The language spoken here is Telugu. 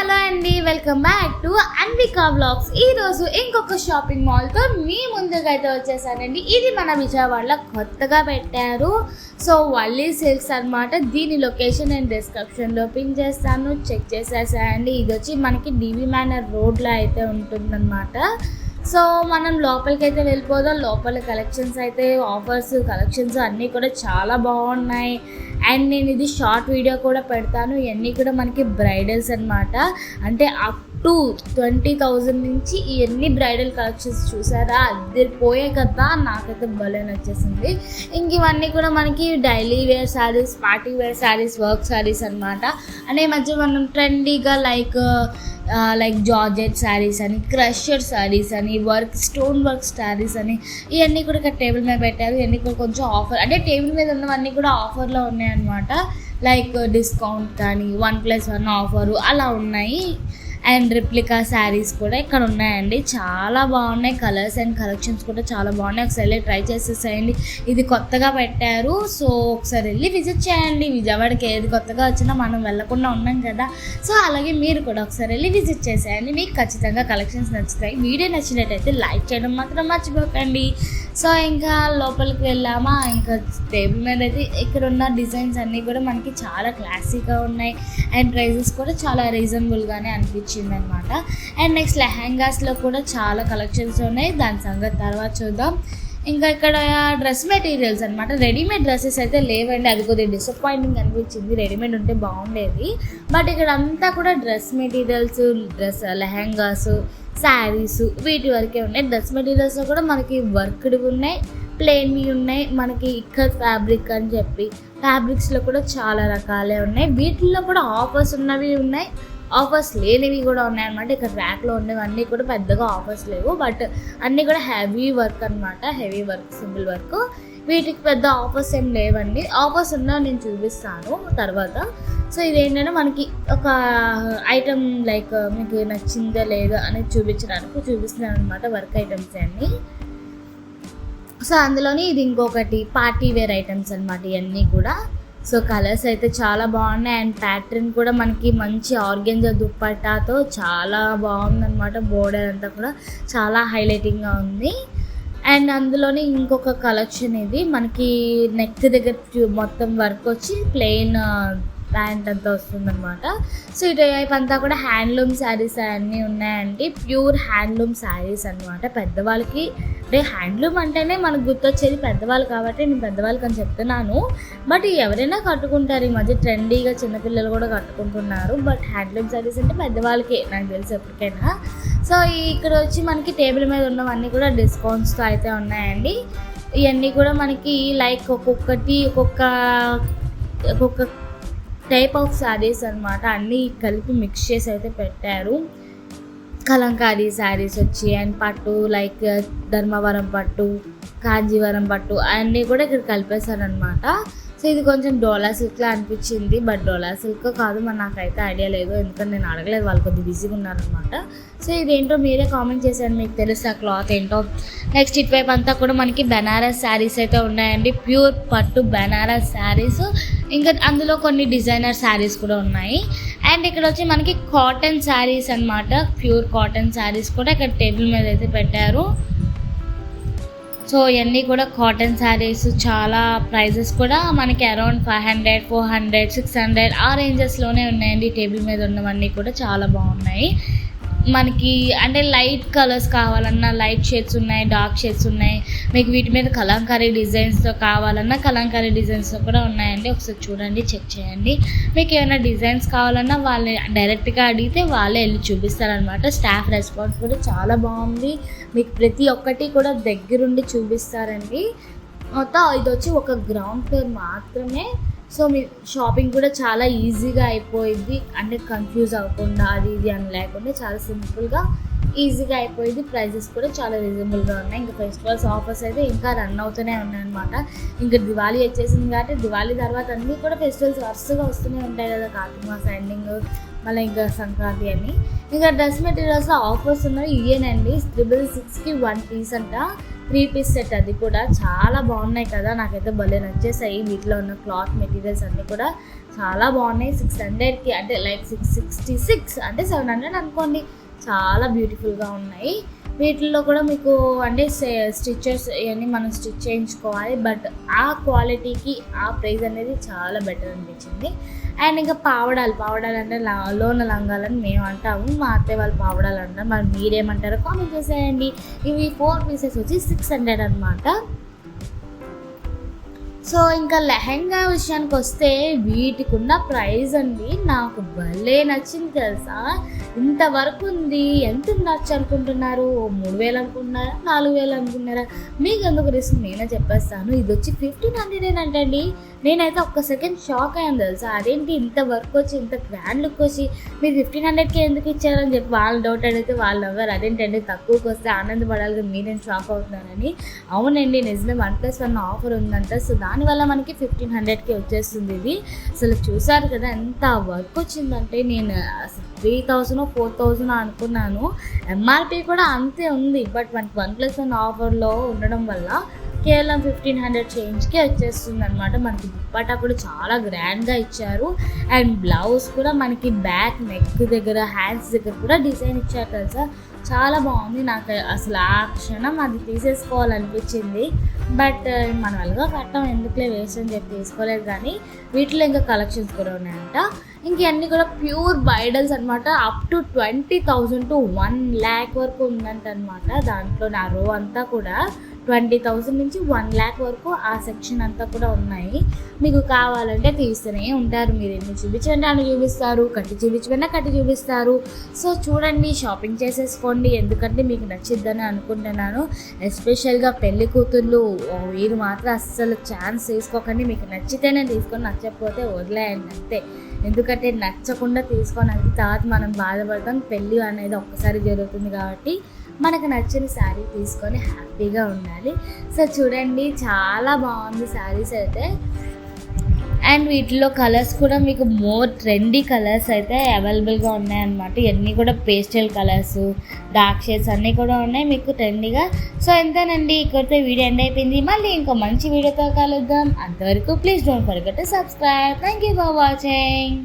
హలో అండి, welcome back to Anvika blogs. ఈరోజు ఇంకొక షాపింగ్ మాల్తో మీ ముందుగా అయితే వచ్చేసానండి. ఇది మన విజయవాడలో కొత్తగా పెట్టారు. సో వల్లీ సిల్క్స్ అనమాట. దీని లొకేషన్ నేను డిస్క్రిప్షన్లో పిన్ చేస్తాను, చెక్ చేసేసానండి. ఇది వచ్చి మనకి డివి మేనర్ రోడ్లో అయితే ఉంటుందన్నమాట. సో మనం లోపలికి అయితే వెళ్ళిపోదాం. లోపల కలెక్షన్స్ అయితే ఆఫర్స్ కలెక్షన్స్ అన్నీ కూడా చాలా బాగున్నాయి. అండ్ నేను ఇది షార్ట్ వీడియో కూడా పెడతాను. ఇవన్నీ కూడా మనకి బ్రైడల్స్ అనమాట. అంటే అప్ టు 20,000 నుంచి ఇవన్నీ బ్రైడల్ కలెక్షన్స్ చూసారా, అది పోయే కదా, నాకైతే భలే నచ్చేసింది. ఇంక ఇవన్నీ కూడా మనకి daily wear saris, party wear saris, work saris అనమాట. అంటే ఈ మధ్య మనం ట్రెండీగా లైక్ జార్జెట్ శారీస్ అని, క్రషర్ శారీస్ అని, స్టోన్ వర్క్ శారీస్ అని, ఇవన్నీ కూడా ఇక్కడ టేబుల్ మీద పెట్టారు. ఇవన్నీ కూడా కొంచెం ఆఫర్, అంటే టేబుల్ మీద ఉన్నవన్నీ కూడా ఆఫర్లో ఉన్నాయన్నమాట. లైక్ డిస్కౌంట్ కానీ 1+1 ఆఫరు అలా ఉన్నాయి. అండ్ రిప్లికా శారీస్ కూడా ఇక్కడ ఉన్నాయండి. చాలా బాగున్నాయి. కలర్స్ అండ్ కలెక్షన్స్ కూడా చాలా బాగున్నాయి. ఒకసారి వెళ్ళి ట్రై చేసేసేయండి. ఇది కొత్తగా పెట్టారు, సో ఒకసారి వెళ్ళి విజిట్ చేయండి. విజయవాడకి ఏది కొత్తగా వచ్చినా మనం వెళ్ళకుండా ఉన్నాం కదా. సో అలాగే మీరు కూడా ఒకసారి వెళ్ళి విజిట్ చేసేయండి. మీకు ఖచ్చితంగా కలెక్షన్స్ నచ్చుతాయి. వీడియో నచ్చినట్టయితే లైక్ చేయడం మాత్రం మర్చిపోకండి. సో ఇంకా లోపలికి వెళ్ళామా, ఇంకా టేబుల్ మీద అయితే ఇక్కడ ఉన్న డిజైన్స్ అన్నీ కూడా మనకి చాలా క్లాసీగా ఉన్నాయి. అండ్ ప్రైజెస్ కూడా చాలా రీజనబుల్గానే అనిపించింది అనమాట. అండ్ నెక్స్ట్ లెహంగాస్లో కూడా చాలా కలెక్షన్స్ ఉన్నాయి. దాని సంగతి తర్వాత చూద్దాం. ఇంకా ఇక్కడ డ్రెస్ మెటీరియల్స్ అనమాట. రెడీమేడ్ డ్రెస్సెస్ అయితే లేవండి. అది కొద్దిగా డిసప్పాయింటింగ్ అనిపించింది. రెడీమేడ్ ఉంటే బాగుండేది. బట్ ఇక్కడ అంతా కూడా డ్రెస్ మెటీరియల్స్, లెహంగాస్, శారీస్ వీటి వరకే ఉన్నాయి. డ్రెస్ మెటీరియల్స్లో కూడా మనకి వర్క్డ్ ఉన్నాయి, ప్లెయిన్వి ఉన్నాయి, మనకి ఇక్కత్ ఫ్యాబ్రిక్ అని చెప్పి ఫ్యాబ్రిక్స్లో కూడా చాలా రకాలే ఉన్నాయి. వీటిల్లో కూడా ఆఫర్స్ ఉన్నవి ఉన్నాయి, ఆఫర్స్ లేనివి కూడా ఉన్నాయన్నమాట. ఇక్కడ ర్యాక్లో ఉండేవన్నీ కూడా పెద్దగా ఆఫర్స్ లేవు, బట్ అన్నీ కూడా హెవీ వర్క్ అనమాట. Heavy work, simple work. వీటికి పెద్ద ఆఫర్స్ ఏం లేవండి. ఆఫర్స్ ఉన్నా నేను చూపిస్తాను తర్వాత. సో ఇదేంటంటే మనకి ఒక ఐటమ్ లైక్ మీకు నచ్చిందా లేదా అనేది చూపిస్తున్నాను అనమాట. వర్క్ ఐటమ్స్ అన్నీ. సో అందులోని ఇది ఇంకొకటి పార్టీ వేర్ ఐటమ్స్ అనమాట ఇవన్నీ కూడా. సో కలర్స్ అయితే చాలా బాగున్నాయి. అండ్ ప్యాటర్న్ కూడా మనకి మంచి ఆర్గెంజా దుప్పటాతో చాలా బాగుందన్నమాట. బోర్డర్ అంతా కూడా చాలా హైలైటింగ్గా ఉంది. అండ్ అందులోనే ఇంకొక కలెక్షన్ ఇది మనకి నెక్ దగ్గర మొత్తం వర్క్ వచ్చి ప్లెయిన్ ప్యాంట్ అంతా వస్తుందన్నమాట. సో ఇటువైపు అంతా కూడా హ్యాండ్లూమ్ శారీస్ అన్నీ ఉన్నాయండి. ప్యూర్ హ్యాండ్లూమ్ శారీస్ అనమాట. పెద్దవాళ్ళకి, అంటే హ్యాండ్లూమ్ అంటేనే మనకు గుర్తొచ్చేది పెద్దవాళ్ళు కాబట్టి నేను పెద్దవాళ్ళకి అని చెప్తున్నాను. బట్ ఎవరైనా కట్టుకుంటారు. ఈ మధ్య ట్రెండీగా చిన్నపిల్లలు కూడా కట్టుకుంటున్నారు. బట్ హ్యాండ్లూమ్ శారీస్ అంటే పెద్దవాళ్ళకి నాకు తెలిసి ఎప్పటికైనా. సో ఇక్కడ వచ్చి మనకి టేబుల్ మీద ఉన్నవన్నీ కూడా డిస్కౌంట్స్తో అయితే ఉన్నాయండి. ఇవన్నీ కూడా మనకి లైక్ ఒక్కొక్క టైప్ ఆఫ్ శారీస్ అనమాట. అన్నీ కలిపి మిక్స్ చేసి అయితే పెట్టారు. కలంకారీ శారీస్ వచ్చి అండ్ పట్టు లైక్ ధర్మవరం పట్టు, కాంజీవరం పట్టు అన్నీ కూడా ఇక్కడ కలిపేశారనమాట. సో ఇది కొంచెం డోలా సిల్క్లా అనిపించింది. బట్ డోలా సిల్క్ కాదు, మరి నాకైతే ఐడియా లేదు, ఎందుకంటే నేను అడగలేదు, వాళ్ళు కొద్దిగా బిజీగా ఉన్నారనమాట. సో ఇదేంటో మీరే కామెంట్ చేశాను, మీకు తెలుసు ఆ క్లాత్ ఏంటో. నెక్స్ట్ ఇటువైపు అంతా కూడా మనకి బెనారస్ శారీస్ అయితే ఉన్నాయండి. ప్యూర్ పట్టు బెనారస్ శారీస్. ఇంకా అందులో కొన్ని డిజైనర్ శారీస్ కూడా ఉన్నాయి. అండ్ ఇక్కడ వచ్చి మనకి కాటన్ శారీస్ అనమాట. ప్యూర్ కాటన్ శారీస్ కూడా ఇక్కడ టేబుల్ మీద అయితే పెట్టారు. సో ఇవన్నీ కూడా కాటన్ శారీస్. చాలా ప్రైజెస్ కూడా మనకి అరౌండ్ 500, 400, 600 ఆ రేంజెస్లోనే ఉన్నాయండి. టేబుల్ మీద ఉన్నవన్నీ కూడా చాలా బాగున్నాయి. మనకి అంటే లైట్ కలర్స్ కావాలన్నా లైట్ షేడ్స్ ఉన్నాయి, డార్క్ షేడ్స్ ఉన్నాయి. మీకు వీటి మీద కలంకారీ డిజైన్స్తో కావాలన్నా కలంకారీ డిజైన్స్తో కూడా ఉన్నాయండి. ఒకసారి చూడండి, చెక్ చేయండి. మీకు ఏమైనా డిజైన్స్ కావాలన్నా వాళ్ళు డైరెక్ట్గా అడిగితే వాళ్ళే వెళ్ళి చూపిస్తారనమాట. స్టాఫ్ రెస్పాన్స్ కూడా చాలా బాగుంది. మీకు ప్రతి ఒక్కటి కూడా దగ్గరుండి చూపిస్తారండి. మొత్తం ఇది వచ్చి ఒక గ్రౌండ్ ఫ్లోర్ మాత్రమే. సో మీ షాపింగ్ కూడా చాలా ఈజీగా అయిపోయింది. అంటే కన్ఫ్యూజ్ అవ్వకుండా అది ఇది అని లేకుండా చాలా సింపుల్గా ఈజీగా అయిపోయింది. ప్రైజెస్ కూడా చాలా రీజనబుల్గా ఉన్నాయి. ఇంకా ఫెస్టివల్స్ ఆఫర్స్ అయితే ఇంకా రన్ అవుతూనే ఉన్నాయన్నమాట. ఇంకా దివాళీ వచ్చేసింది కాబట్టి దివాళీ తర్వాత అన్నీ కూడా ఫెస్టివల్స్ వరుసగా వస్తూనే ఉంటాయి కదా. కార్తీక మాస ఎండింగ్, మళ్ళీ ఇంకా సంక్రాంతి అని. ఇంకా డ్రెస్ మెటీరియల్స్లో ఆఫర్స్ ఉన్నాయి. ఇవేనండి 666కి 1 పీస్ అంట. 3 పీస్ సెట్, అది కూడా చాలా బాగున్నాయి కదా, నాకైతే భలే నచ్చేసాయి. వీటిలో ఉన్న క్లాత్ మెటీరియల్స్ అన్నీ కూడా చాలా బాగున్నాయి. 600కి అంటే లైక్ 666 అంటే 700 అనుకోండి, చాలా బ్యూటిఫుల్గా ఉన్నాయి. వీటిల్లో కూడా మీకు అంటే స్టిచెస్ ఇవన్నీ మనం స్టిచ్ చేయించుకోవాలి, బట్ ఆ క్వాలిటీకి ఆ ప్రైస్ అనేది చాలా బెటర్ అనిపించింది. అండ్ ఇంకా పావడాలు అంటే లోన లంగాలని మేము అంటాము, మా అత్తయ్య వాళ్ళు పావడాలు అంటారు, మరి మీరేమంటారో కామెంట్ చేసేయండి. ఇవి 4 పీసెస్ వచ్చి 600 అనమాట. సో ఇంకా లెహెంగా విషయానికి వస్తే వీటికి ఉన్న ప్రైస్ అండి నాకు భలే నచ్చింది తెలుసా. ఇంతవరకు ఉంది, ఎంత ఉండొచ్చు అనుకుంటున్నారు? 3000 అనుకుంటున్నారా, 4000 అనుకుంటున్నారా? మీకు ఎందుకు రిస్క్, నేనే చెప్పేస్తాను. ఇది వచ్చి 1500 అంటండి. నేనైతే ఒక్క సెకండ్ షాక్ అయ్యాను తెలుసా, అదేంటి ఇంత వర్క్ వచ్చి ఇంత గ్రాండ్ లుక్ వచ్చి మీరు 1500కి ఎందుకు ఇచ్చారని చెప్పి వాళ్ళు డౌట్ అడిగితే వాళ్ళు అవ్వరు, అదేంటండి తక్కువకి వస్తే ఆనందపడాలి కదా, మీరేం షాక్ అవుతున్నారని. అవునండి, నిజమే, 1+1 ఆఫర్ ఉందంట. సో దానివల్ల మనకి 1500కి వచ్చేస్తుంది ఇది. అసలు చూసారు కదా ఎంత వర్క్ వచ్చిందంటే, నేను అసలు 3000 4000 అనుకున్నాను. ఎంఆర్పి కూడా అంతే ఉంది, బట్ మనకి 1+1 ఆఫర్లో ఉండడం వల్ల కేవలం 1500 చేంజ్కే వచ్చేస్తుంది అనమాట. మనకి దుప్పట్టా కూడా చాలా గ్రాండ్గా ఇచ్చారు. అండ్ బ్లౌజ్ కూడా మనకి బ్యాక్ నెక్ దగ్గర హ్యాండ్స్ దగ్గర కూడా డిజైన్ ఇచ్చారు తెలుసా, చాలా బాగుంది. నాకు అసలు ఆ క్షణం అది తీసేసుకోవాలనిపించింది, బట్ మనం ఎలాగో కట్టం ఎందుకులే వేస్ట్ అని చెప్పి తీసుకోలేదు. కానీ వీటిలో ఇంకా కలెక్షన్స్ కూడా ఉన్నాయంట. ఇంకన్నీ కూడా ప్యూర్ బ్రైడల్స్ అనమాట. అప్ టు 20,000 to 1 lakh వరకు ఉందంట అనమాట. దాంట్లో నా రో అంతా కూడా 20,000 నుంచి 1 lakh వరకు ఆ సెక్షన్ అంతా కూడా ఉన్నాయి. మీకు కావాలంటే తీస్తూనే ఉంటారు, మీరు ఎన్ని చూపించండి అని చూపిస్తారు, కట్టి చూపించమన్నా కట్టి చూపిస్తారు. సో చూడండి, షాపింగ్ చేసేసుకోండి, ఎందుకంటే మీకు నచ్చిద్దని అనుకుంటున్నాను. ఎస్పెషల్గా పెళ్లి కూతుర్లు వీరు మాత్రం అస్సలు ఛాన్స్ తీసుకోకండి. మీకు నచ్చితేనే తీసుకొని, నచ్చకపోతే వదిలేయండి అంతే. ఎందుకంటే నచ్చకుండా తీసుకొని తర్వాత మనం బాధపడతాం. పెళ్ళి అనేది ఒక్కసారి జరుగుతుంది కాబట్టి మనకు నచ్చిన శారీ తీసుకొని హ్యాపీగా ఉండాలి. సో చూడండి, చాలా బాగుంది శారీస్ అయితే. అండ్ వీటిలో కలర్స్ కూడా మీకు మోర్ ట్రెండీ కలర్స్ అయితే అవైలబుల్గా ఉన్నాయన్నమాట. ఇవన్నీ కూడా పేస్టల్ కలర్స్, డార్క్ షేడ్స్ అన్నీ కూడా ఉన్నాయి మీకు ట్రెండీగా. సో ఎంతేనండి, ఇక్కడితో వీడియో ఎండ్ అయిపోయింది. మళ్ళీ ఇంకో మంచి వీడియోతో కలుద్దాం. అంతవరకు please don't forget to subscribe. Thank you for watching.